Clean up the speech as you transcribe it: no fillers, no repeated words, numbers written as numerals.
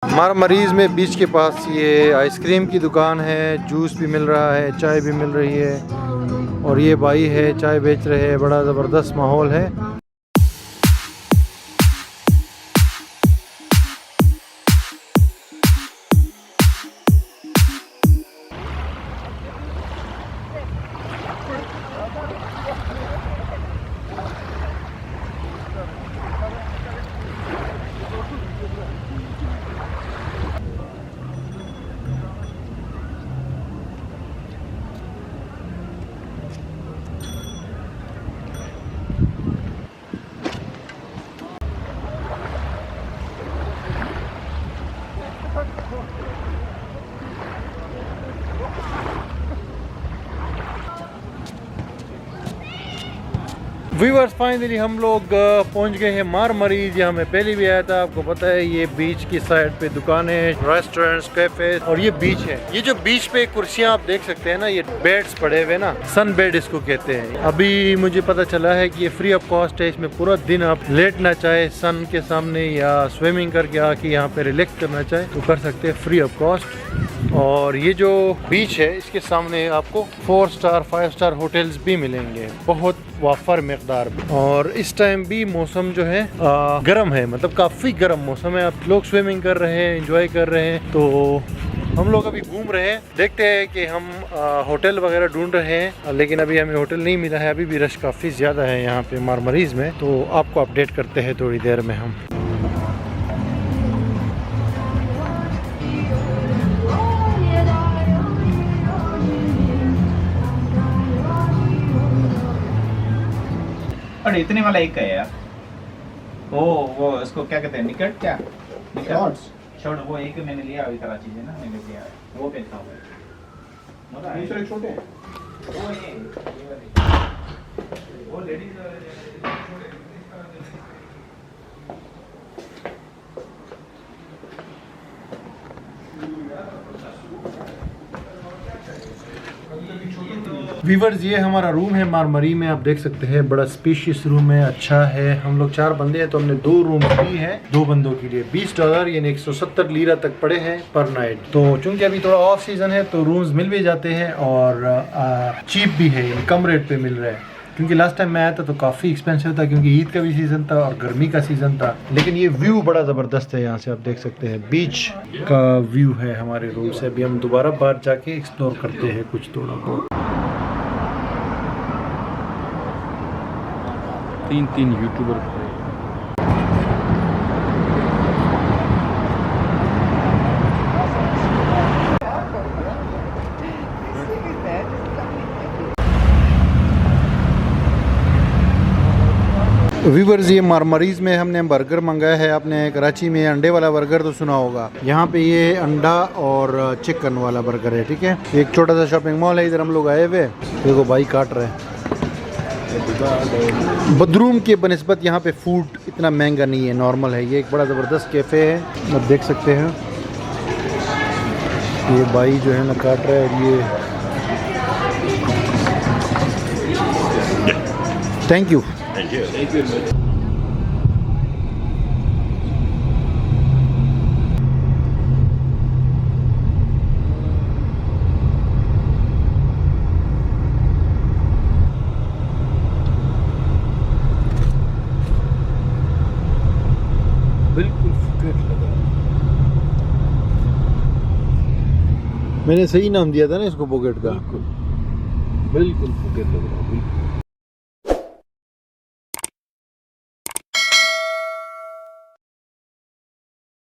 हमारा मरीज़ में बीच के पास ये आइसक्रीम की दुकान है, जूस भी मिल रहा है, चाय भी मिल रही है और ये भाई है चाय बेच रहे हैं। बड़ा ज़बरदस्त माहौल है। व्यूअर्स फाइनली हम लोग पहुंच गए हैं मारमरीज। यहाँ मैं पहले भी आया था, आपको पता है। ये बीच की साइड पे दुकानें, रेस्टोरेंट्स, कैफे और ये बीच है। ये जो बीच पे कुर्सियां आप देख सकते हैं ना, ये बेड्स पड़े हुए ना, सन बेड इसको कहते हैं। अभी मुझे पता चला है कि ये फ्री ऑफ कॉस्ट है। इसमें पूरा दिन आप लेटना चाहे सन के सामने या स्विमिंग करके आके यहाँ पे रिलैक्स करना चाहे तो कर सकते हैं, फ्री ऑफ कॉस्ट। और ये जो बीच है इसके सामने आपको 4 स्टार 5 स्टार होटल्स भी मिलेंगे, बहुत वाफर मिकदार में। और इस टाइम भी मौसम जो है गर्म है, मतलब काफ़ी गर्म मौसम है। आप लोग स्विमिंग कर रहे हैं, एंजॉय कर रहे हैं। तो हम लोग अभी घूम रहे हैं, देखते हैं कि हम होटल वगैरह ढूंढ रहे हैं, लेकिन अभी हमें होटल नहीं मिला है। अभी भी रश काफ़ी ज़्यादा है यहाँ पे मारमरीज में, तो आपको अपडेट करते हैं थोड़ी देर में हम। अरे इतने वाला एक है यार। वो इसको क्या कहते हैं, निकट क्या शॉर्ट वो एक मैंने लिया अभी कराची से ना, मैंने लिया है वो पहनता हूँ। दूसरे छोटे हैं वो ये वो लेडीज व्यूअर्स ये हमारा रूम है मारमरी में, आप देख सकते हैं। बड़ा स्पेशियस रूम है, अच्छा है। हम लोग 4 बंदे हैं तो हमने 2 रूम ली है 2 बंदों के लिए। $20 यानी 170 लीरा तक पड़े हैं पर नाइट। तो चूंकि अभी थोड़ा ऑफ सीजन है तो रूम्स मिल भी जाते हैं और चीप भी है, यानी कम रेट पे मिल रहा है। क्योंकि लास्ट टाइम मैं आया था तो काफ़ी एक्सपेंसिव था, क्योंकि ईद का भी सीज़न था और गर्मी का सीज़न था। लेकिन ये व्यू बड़ा ज़बरदस्त है, यहाँ से आप देख सकते हैं। बीच का व्यू है हमारे रूम से। अभी हम दोबारा बाहर जाके एक्सप्लोर करते हैं कुछ थोड़ा बहुत। 3 यूट्यूबर व्यूअर्स ये मारमरीज में हमने बर्गर मंगाया है। आपने कराची में अंडे वाला बर्गर तो सुना होगा, यहाँ पे ये अंडा और चिकन वाला बर्गर है, ठीक है। एक छोटा सा शॉपिंग मॉल है, इधर हम लोग आए हुए। देखो भाई काट रहे हैं। बदरूम के बनिस्बत यहाँ पे फूड इतना महंगा नहीं है, नॉर्मल है। ये एक बड़ा ज़बरदस्त कैफ़े है, आप देख सकते हैं। ये भाई जो है ना काट रहा है। ये थैंक यू। बिल्कुल फुकेट लगा। मैंने सही नाम दिया था ना इसको, पॉकेट का। बिल्कुल फुकेट लग रहा है।